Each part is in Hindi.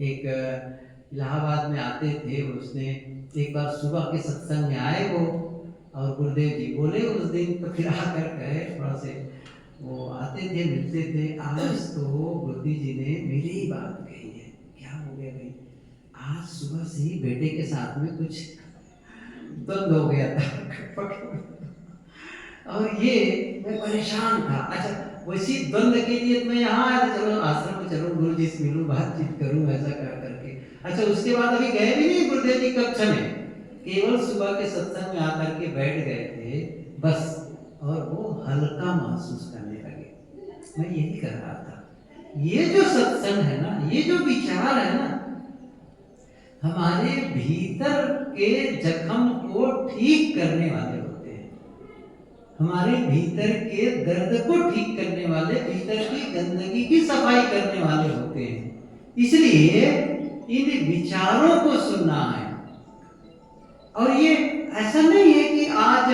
एक इलाहाबाद में आते थे, उसने एक बार सुबह के सत्संग में आए वो, और गुरुदेव जी बोले उस दिन, तो फिर आकर कहे थोड़ा से, वो आते थे मिलते थे, आज तो गुरुजी जी ने मेरी ही बात कही है। क्या हो गया भाई? आज सुबह से ही बेटे के साथ में कुछ द्वंद हो गया था और ये मैं परेशान था। अच्छा, वैसी द्वंद के लिए मैं यहाँ आया था, चलो आश्रम में चलो गुरु जी से मिलूं, बातचीत करूं, ऐसा कर करके। अच्छा, उसके बाद अभी गए भी नहीं गुरुदेव जी कक्षा में, केवल सुबह के सत्संग में आकर के बैठ गए थे बस, और वो हल्का महसूस करने लगे। मैं यही कह रहा था, ये जो सत्संग है ना, ये जो विचार है ना, हमारे भीतर के जख्म को ठीक करने वाले होते हैं, हमारे भीतर के दर्द को ठीक करने वाले, भीतर की गंदगी की सफाई करने वाले होते हैं। इसलिए इन विचारों को सुनना है। और ये ऐसा नहीं है कि आज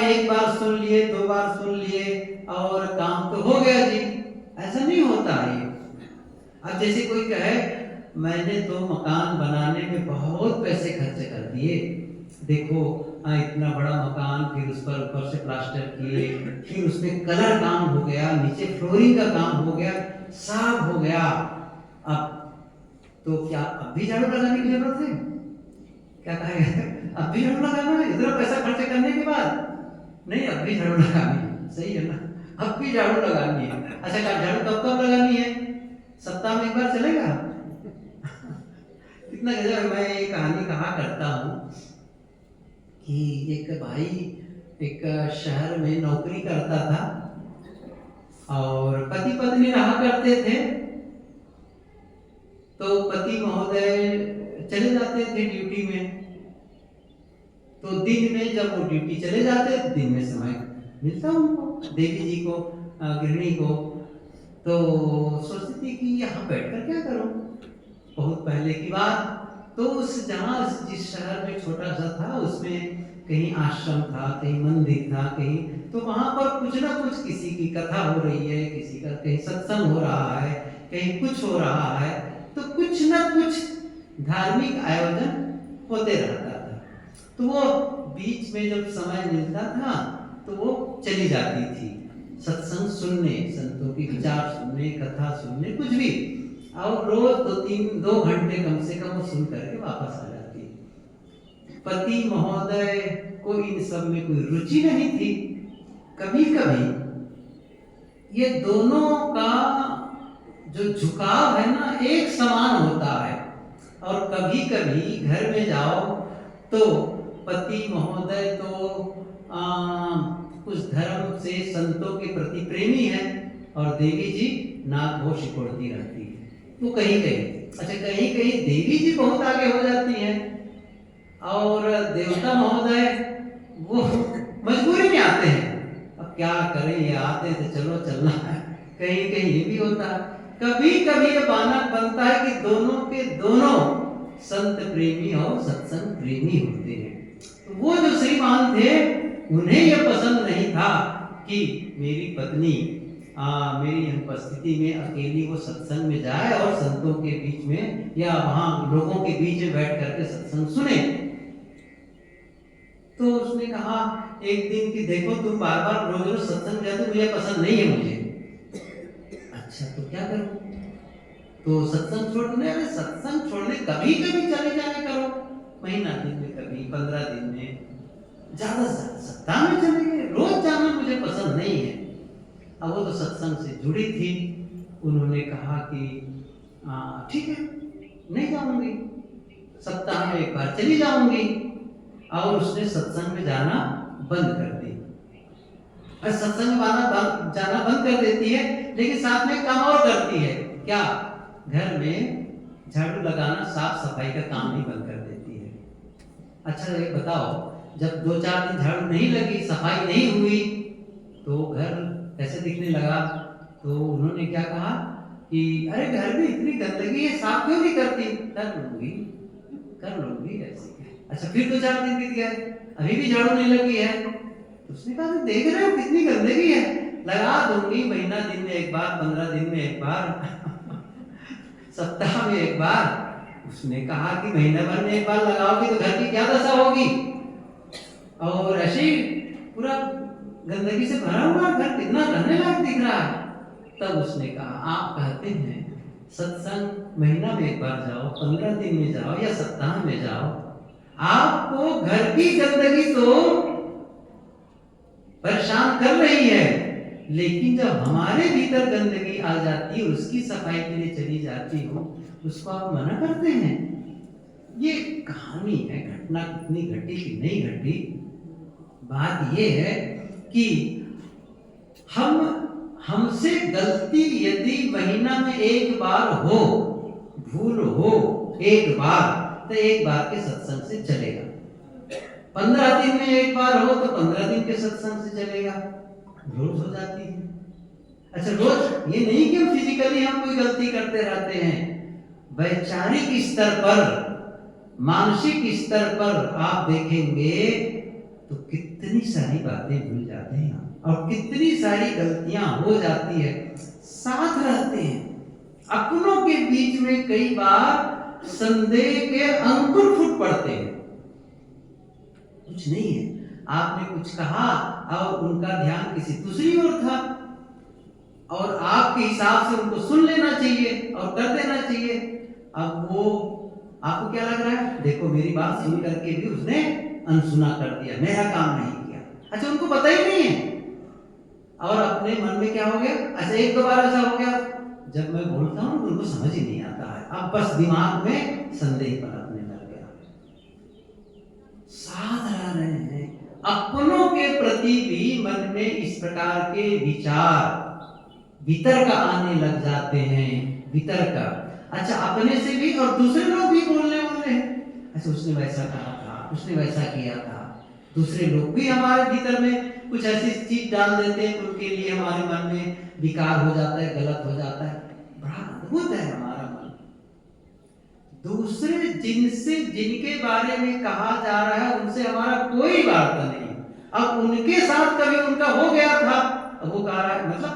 एक बार सुन लिए, 2 बार सुन लिए और काम तो हो गया जी, ऐसा नहीं होता है। अब जैसे कोई कहे मैंने तो मकान बनाने में बहुत पैसे खर्च कर दिए, देखो इतना बड़ा मकान, फिर उस पर ऊपर से प्लास्टर किए, फिर उसमें कलर काम हो गया, नीचे फ्लोरिंग का काम हो गया, साफ हो गया, अब तो क्या अब भी झाड़ू लगाने की जरूरत है? क्या कहेगा? अब भी झाड़ू लगाना है इतना पैसा खर्च करने के बाद? नहीं, अब भी झाड़ू लगानी है, सही है ना, अब भी झाड़ू लगानी है। अच्छा, झाड़ू कब कब लगानी है? सप्ताह में 1 बार चलेगा? कितना गजब। मैं ये कहानी कहा करता हूँ कि एक भाई एक शहर में नौकरी करता था और पति पत्नी रहा करते थे। तो पति महोदय चले जाते थे ड्यूटी में, तो दिन में जब वो ड्यूटी चले जाते, दिन में समय मिलता उनको, देवी जी को, गृहिणी को, तो सोचती थी कि यहाँ बैठकर क्या करूं। बहुत पहले की बात, तो उस जहाँ जिस शहर में छोटा सा था, उसमें कहीं आश्रम था, कहीं मंदिर था, कहीं, तो वहां पर कुछ ना कुछ किसी की कथा हो रही है, किसी का कहीं सत्संग हो रहा है, कहीं कुछ हो रहा है, तो कुछ ना कुछ धार्मिक आयोजन होते रहता था। तो वो बीच में जब समय मिलता था तो वो चली जाती थी सत्संग सुनने, संतों की विचार सुनने, कथा सुनने, कुछ भी, और रोज 2 घंटे कम से कम वो सुन करके वापस आ जाती। पति महोदय को इन सब में कोई रुचि नहीं थी। कभी कभी ये दोनों का जो झुकाव है ना, एक समान होता है, और कभी कभी घर में जाओ तो पति महोदय तो कुछ धर्म से, संतों के प्रति प्रेमी है, और देवी जी नाक भों सिकोड़ती रहती है। वो कहीं कहीं, अच्छा कहीं कहीं देवी जी बहुत आगे हो जाती हैं, और देवता महोदय वो मजबूरी में आते हैं, अब क्या करें, ये आते थे चलो चलना है। कहीं कहीं ये भी होता है। कभी कभी ये मानक बनता है कि दोनों के दोनों संत प्रेमी और सत्संग प्रेमी होते हैं। तो वो जो श्रीमान थे, उन्हें यह पसंद नहीं था कि मेरी पत्नी मेरी उपस्थिति में अकेली वो सत्संग में जाए और संतों के बीच में या वहां लोगों के बीच में बैठ करके सत्संग सुने। तो उसने कहा एक दिन कि देखो तुम बार बार रोज रोज सत्संग जाते हो, मुझे पसंद नहीं है मुझे। अच्छा तो क्या करूं? तो सत्संग छोड़ने, अरे सत्संग छोड़ने कभी कभी चले जाया करो, महीना दिन में कभी, 15 दिन में, ज्यादा से सप्ताह में चले गए, रोज जाना मुझे पसंद नहीं है। अब वो तो सत्संग से जुड़ी थी, उन्होंने कहा कि ठीक है नहीं जाऊंगी, सप्ताह में 1 बार चली जाऊंगी, और उसने सत्संग में जाना बंद कर दी। और सत्संग में जाना बंद कर देती है, लेकिन साथ में काम और करती है, क्या? घर में झाड़ू लगाना, साफ सफाई का काम भी बंद कर देती है। अच्छा ये बताओ, जब 2-4 दिन झाड़ू नहीं लगी, सफाई नहीं हुई, तो घर कैसे दिखने लगा? तो उन्होंने क्या कहा कि अरे घर में इतनी गंदगी है, साफ क्यों नहीं करती? कर लूंगी ऐसे। अच्छा फिर 2-4 दिन बीत गए, अभी भी झाड़ू नहीं लगी है। तो उसने कहा देख रहे हो कितनी गंदगी है, लगा दूंगी, महीना दिन में 1 बार, 15 दिन में 1 बार सप्ताह में एक बार। उसने कहा कि महीना भर में एक बार लगाओगी तो घर की क्या दशा होगी। और ऐसे ही पूरा गंदगी से भरा हुआ घर कितना रहने लायक दिख रहा है। तब उसने कहा आप कहते हैं सत्संग महीना में एक बार जाओ, 15 दिन में जाओ या सप्ताह में जाओ, आपको घर की गंदगी तो परेशान कर रही है, लेकिन जब हमारे भीतर गंदगी आ जाती है, उसकी सफाई के लिए चली जाती हो, उसको आप मना करते हैं। ये कहानी है, घटना कितनी घटी कि नहीं घटी। बात ये है कि हमसे गलती यदि महीना में एक बार हो, भूल हो एक बार, तो एक बार के सत्संग से चलेगा। 15 दिन में एक बार हो तो 15 दिन के सत्संग से चलेगा। रोज हो जाती है। अच्छा, रोज ये नहीं कि हम फिजिकली हम कोई गलती करते रहते हैं, वैचारिक स्तर पर, मानसिक स्तर पर आप देखेंगे तो कितनी सारी बातें भूल जाते हैं और कितनी सारी गलतियां हो जाती है। साथ रहते हैं, अपनों के बीच में कई बार संदेह के अंकुर फूट पड़ते हैं। कुछ नहीं है, आपने कुछ कहा और उनका ध्यान किसी दूसरी ओर था और आपके हिसाब से उनको सुन लेना चाहिए और कर देना चाहिए। अब वो आपको क्या लग रहा है, देखो मेरी बात सुन करके भी उसने अनसुना कर दिया, मेरा काम नहीं किया। अच्छा, उनको पता ही नहीं है और अपने मन में क्या हो गया। अच्छा, एक दो बार ऐसा हो गया, जब मैं बोलता हूं तो उनको समझ ही नहीं आता है, अब बस दिमाग में संदेह पनपने लग गया। साथ रह रहे हैं, अपनों के प्रति भी मन में इस प्रकार के विचार वितर्क आने लग जाते हैं। वितर्क, अच्छा अपने से भी और दूसरे लोग भी बोलने वाले हैं। अच्छा, उसने वैसा कहा था, उसने वैसा किया था। दूसरे लोग भी हमारे भीतर में कुछ ऐसी चीज डाल देते हैं, उनके लिए हमारे मन में विकार हो जाता है, गलत हो जाता है। बड़ा अद्भुत है हमारा मन। दूसरे जिनके बारे में कहा जा रहा है उनसे हमारा कोई वार्ता नहीं। अब उनके साथ कभी उनका हो गया था, अब वो कह रहा है मतलब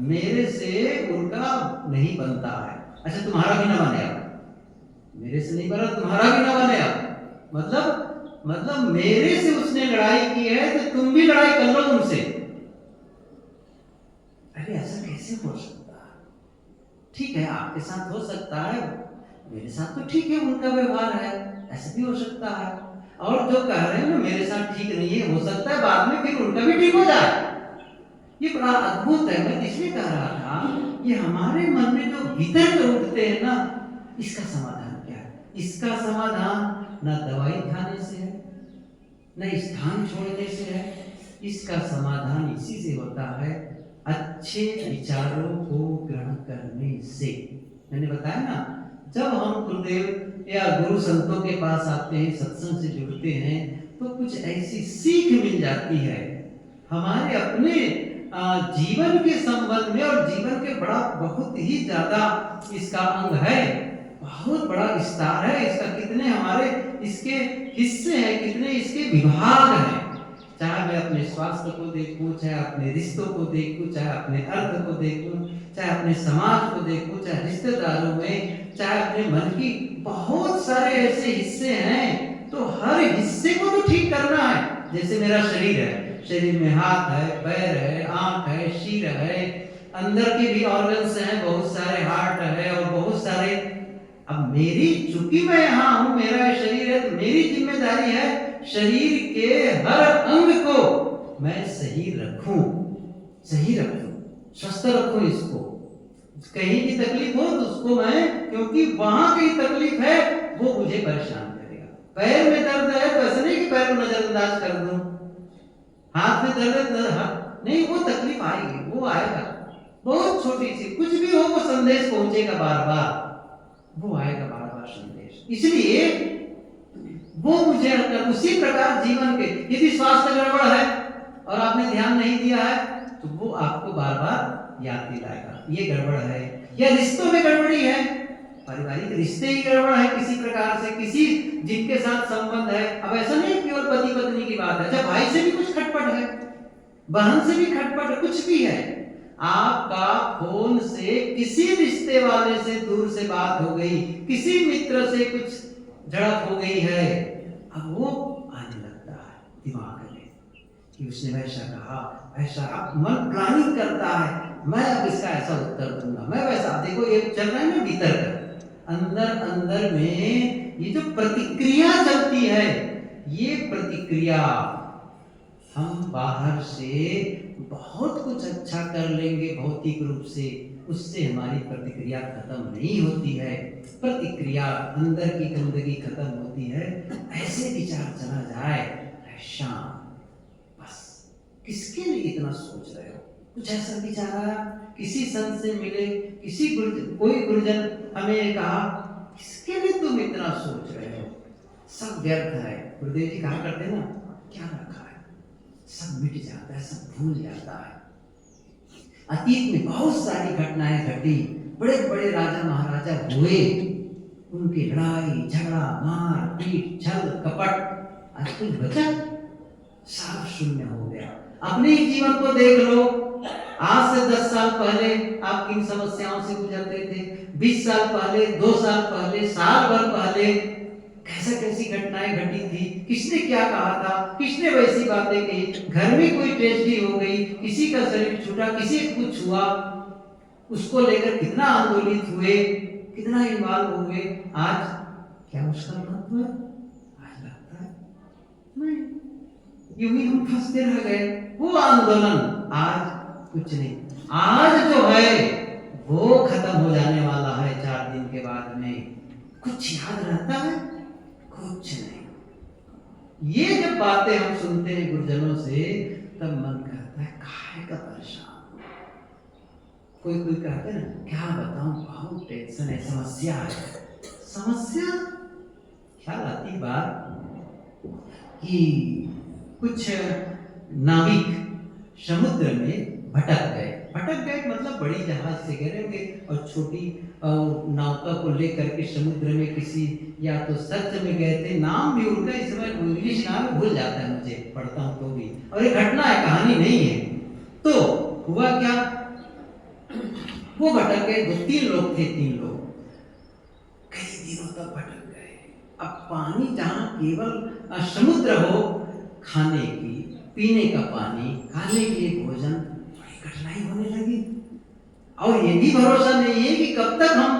मेरे से उनका नहीं बनता है। अच्छा, तुम्हारा भी ना बने, मेरे से नहीं बना, तुम्हारा भी ना बने। मतलब मेरे से उसने लड़ाई की है तो तुम भी लड़ाई कर लो उनसे। अरे ऐसा कैसे हो सकता है? ठीक है, आपके साथ हो सकता है, मेरे साथ तो ठीक है, उनका व्यवहार है, ऐसा भी हो सकता है। और जो कह रहे हैं ना मेरे साथ ठीक नहीं है, हो सकता है बाद में फिर उनका भी ठीक हो जाए। ये बड़ा अद्भुत है। मैं इसलिए कह रहा था, ये हमारे मन में जो वितर्क उठते हैं ना, इसका समाधान क्या है? इसका समाधान न दवाई खाने से है, न स्थान छोड़ने से है। इसका समाधान इसी से होता है, अच्छे विचारों को ग्रहण करने से। मैंने बताया ना, जब हम गुरुदेव या गुरु संतों के पास आते हैं, सत्संग से जुड़ते हैं, तो कुछ ऐसी सीख मिल जाती है हमारे अपने जीवन के संबंध में। और जीवन के बड़ा बहुत ही ज्यादा इसका अंग है, बहुत बड़ा विस्तार है इसका। कितने हमारे इसके हिस्से हैं, कितने इसके विभाग हैं। चाहे मैं अपने स्वास्थ्य को देखूं, चाहे अपने रिश्तों को देखूं, चाहे अपने अर्थ को देखूं, चाहे अपने समाज को देखूं, चाहे रिश्तेदारों में, चाहे अपने मन की, बहुत सारे ऐसे हिस्से हैं। तो हर हिस्से को तो ठीक करना है। जैसे मेरा शरीर है, शरीर में हाथ है, पैर है, आंख है, सिर है, अंदर के भी ऑर्गन्स हैं बहुत सारे, हार्ट है और बहुत सारे। अब मेरी, चूंकि मैं यहाँ हूँ, मेरा शरीर है, तो मेरी जिम्मेदारी है शरीर के हर अंग को मैं सही रखूं, स्वस्थ रखूं। इसको कहीं की तकलीफ हो तो उसको मैं, क्योंकि वहां की तकलीफ है वो मुझे परेशान करेगा। पैर में दर्द है तो ऐसा नहीं कि पैर को नजरअंदाज कर दूं, हाथ में दर्द नहीं, वो तकलीफ आएगी, वो आएगा। बहुत छोटी सी कुछ भी हो, वो संदेश पहुंचेगा बार बार, वो आएगा बार बार संदेश। इसलिए वो मुझे उसी प्रकार जीवन के, यदि स्वास्थ्य गड़बड़ है और आपने ध्यान नहीं दिया है तो वो आपको बार बार याद दिलाएगा ये गड़बड़ है। या रिश्तों में गड़बड़ी है, पारिवारिक रिश्ते ही गड़बड़ है किसी प्रकार से, किसी जिनके साथ संबंध है। अब ऐसा नहीं केवल पति पत्नी की बात है, जब भाई से भी कुछ खटपट है, बहन से भी खटपट है, कुछ भी है, आपका फोन से किसी रिश्ते वाले से दूर से बात हो गई, किसी मित्र से कुछ झड़प हो गई है, अब वो आने लगता है दिमाग में कि उसने वैसा कहा, ऐसा मन प्लानिंग करता है, मैं अब इसका ऐसा उत्तर दूंगा, मैं वैसा। देखो ये चल रहा है ना भीतर का, अंदर अंदर में ये जो प्रतिक्रिया चलती है, ये प्रतिक्रिया हम बाहर से बहुत कुछ अच्छा कर लेंगे भौतिक रूप से, उससे हमारी प्रतिक्रिया खत्म नहीं होती है। प्रतिक्रिया अंदर की गंदगी खत्म होती है। ऐसे विचार चला जाए, शांत, बस किसके लिए इतना सोच रहे हो? कुछ ऐसा विचार आया, किसी संत से मिले, किसी कोई गुरुजन हमें कहा, किसके लिए तुम इतना सोच रहे हो? सब व्यर्थ है। गुरुदेव जी कहा करते ना, क्या रखा है, सब मिट जाता है, सब भूल जाता है। अतीत में बहुत सारी घटनाएं घटी, बड़े बड़े राजा महाराजा हुए, उनकी लड़ाई झगड़ा मार पीट छल कपट, आज कुछ बचा? सब शून्य हो गया। अपने ही जीवन को देख लो, आज से 10 साल पहले आप किन समस्याओं से गुजरते थे, 20 साल पहले, 2 साल पहले, साल भर पहले कैसी घटनाएं घटी थी, किसने क्या कहा था, किसने वैसी बातें कही, घर में कोई ट्रेजेडी हो गई, किसी का शरीर छूटा, किसी को कुछ हुआ, उसको लेकर कितना आंदोलित हुए, कितना इन्वॉल्व हुए। आज क्या उसका महत्व है? आज लगता है नहीं, यूं ही हम फंसते रह गए। वो आंदोलन आज कुछ नहीं, आज जो है वो खत्म हो जाने वाला है 4 दिन के बाद में। कुछ याद रहता है? कुछ नहीं। ये जब बातें हम सुनते हैं गुरुजनों से, तब मन करता है काहे का परेशान। कोई कहते ना, क्या बताऊं, बहुत टेंशन है, समस्या है। समस्या ख्याल आती बात कि कुछ नाविक समुद्र में भटक गए मतलब बड़ी जहाज से गए होंगे और छोटी नौका को लेकर के समुद्र में किसी, या तो सच में गए थे, नाम भी उनका इस समय इंग्लिश नाम भूल जाता है मुझे, पढ़ता हूँ तो भी, और ये घटना है, कहानी नहीं है। तो हुआ क्या, वो भटक गए, 2-3 लोग थे, 3 लोग कई दिनों तक भटक गए। अब पानी जहाँ केवल समुद्र हो, खाने की, पीने का पानी, खाने के लिए भोजन, बड़ी कठिनाई होने लगी। और ये भी भरोसा नहीं है कि कब तक हम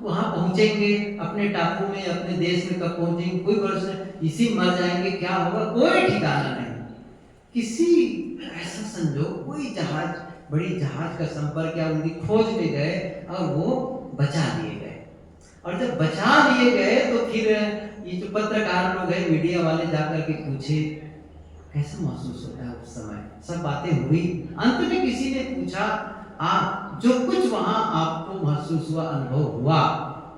वहां पहुंचेंगे, अपने टापू में, अपने देश में कब पहुंचेंगे, कोई भरोसा नहीं, इसी मर जाएंगे, क्या होगा, कोई ठिकाना नहीं। किसी ऐसा संजोग, कोई जहाज, बड़ी जहाज का संपर्क या उनकी खोज में गए और वो बचा लिए गए। और जब बचा लिए गए तो फिर ये जो पत्रकार लोग हैं, मीडिया वाले, जाकर के पूछे कैसा महसूस होता है उस समय, सब बातें हुई। अंत में किसी ने पूछा, आप जो कुछ वहां आपको महसूस हुआ, अनुभव हुआ,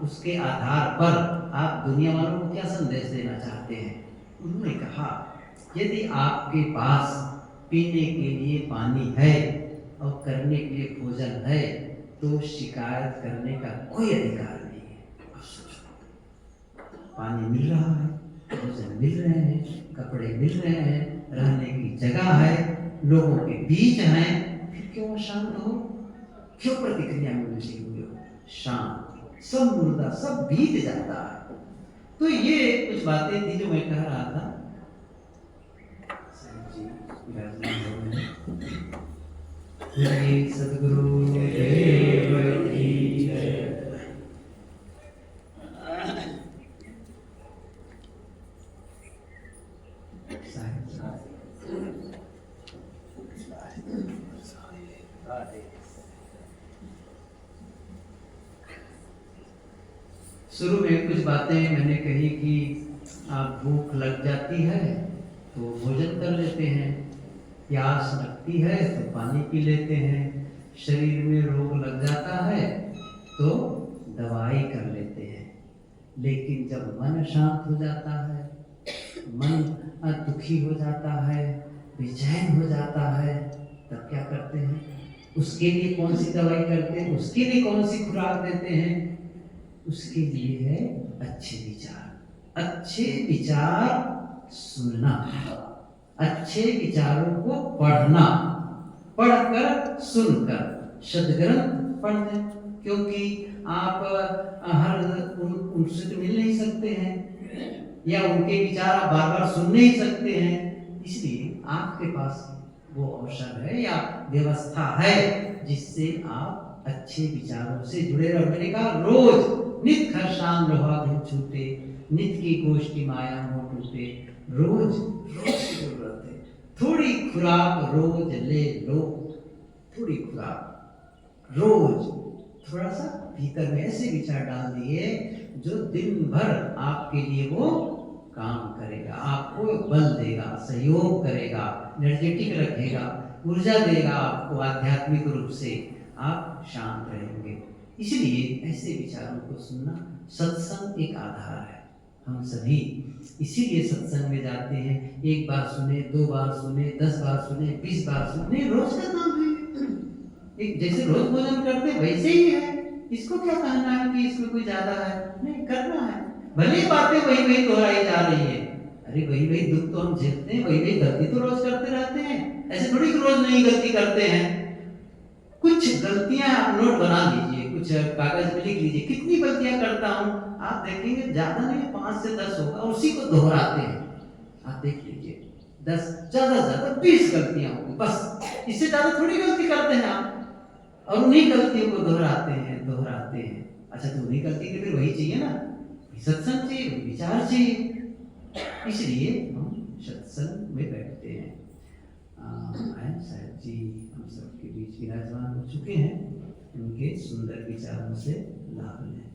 उसके आधार पर आप दुनिया वालों को क्या संदेश देना चाहते हैं? उन्होंने कहा, यदि आपके पास पीने के लिए पानी है और करने के लिए भोजन है, तो शिकायत करने का कोई अधिकार नहीं है। अब सोचो, पानी मिल रहा है, भोजन मिल रहे हैं, कपड़े मिल रहे हैं, रहने की जगह है, लोगों के बीच हैं, फिर क्यों शांत हो, क्यों प्रतिक्रिया में उलझे हुए हो? शांत, सब मुर्दा, सब बीत जाता है। तो ये कुछ बातें थी जो मैं कह रहा था। सदगुरु देव की जय। शुरू में कुछ बातें मैंने कही कि आप भूख लग जाती है तो भोजन कर लेते हैं, प्यास लगती है तो पानी पी लेते हैं, शरीर में रोग लग जाता है तो दवाई कर लेते हैं। लेकिन जब मन शांत हो जाता है, मन दुखी हो जाता है, बेचैन हो जाता है, तब क्या करते हैं? उसके लिए कौन सी दवाई करते हैं? उसके लिए कौन सी खुराक देते हैं? उसके लिए है अच्छे विचार। अच्छे विचार सुनना, अच्छे विचारों को पढ़ना, पढ़कर सुनकर सदग्रंथ पढ़ लें, क्योंकि आप हर उनसे तो मिल नहीं सकते हैं या उनके विचार आप बार बार सुन नहीं सकते हैं, इसलिए आपके पास वो अवसर है या व्यवस्था है जिससे आप अच्छे विचारों से जुड़े रहो। मैंने कहा रोज नित खरसाम लोहा धूप छूटे, नित की गोष्ठी माया मोह टूटे, रोज रोज की जरूरत है, थोड़ी खुराक रोज ले लो, थोड़ी खुराक रोज, थोड़ा सा भीतर में ऐसे विचार डाल दिए जो दिन भर आपके लिए वो काम करेगा, आपको बल देगा, सहयोग करेगा, एनर्जेटिक रखेगा, ऊर्जा देगा आपको आध्यात्मिक रूप से, आप शांत रहेंगे। इसलिए ऐसे विचारों को सुनना, सत्संग एक आधार है। हम सभी इसीलिए सत्संग में जाते हैं, एक बार सुने, 2 बार सुने, 10 बार सुने, 20 बार सुने, रोज का काम है। एक जैसे रोज भोजन करते हैं वैसे ही है, इसको क्या कहना है कि इसमें कोई ज्यादा है, नहीं, करना है। भले बातें वही वही दोहराई जा रही है, अरे वही वही दुख तो हम झेलते हैं, वही वही गलती तो रोज करते रहते हैं, ऐसे थोड़ी कि रोज नई गलती करते हैं। कुछ गलतियां आप नोट बना लीजिए, कुछ कागज में लिख लीजिए, कितनी गलतियां करता हूं, आप देखेंगे ज्यादा नहीं 5 से 10 होगा, उसी को दोहराते हैं। आप देख लीजिए 10, ज्यादा से ज्यादा 20 गलतियां होंगी, बस इससे ज्यादा थोड़ी गलती करते हैं आप, और उन्हीं गलतियों को दोहराते हैं। अच्छा, तो उन्हीं गलती के लिए वही चाहिए ना, सत्संग चाहिए, विचार चाहिए, इसलिए हम सत्संग में बैठते हैं। साहब जी हम सबके बीच विराजमान हो चुके हैं, उनके सुंदर विचारों से लाभ लें।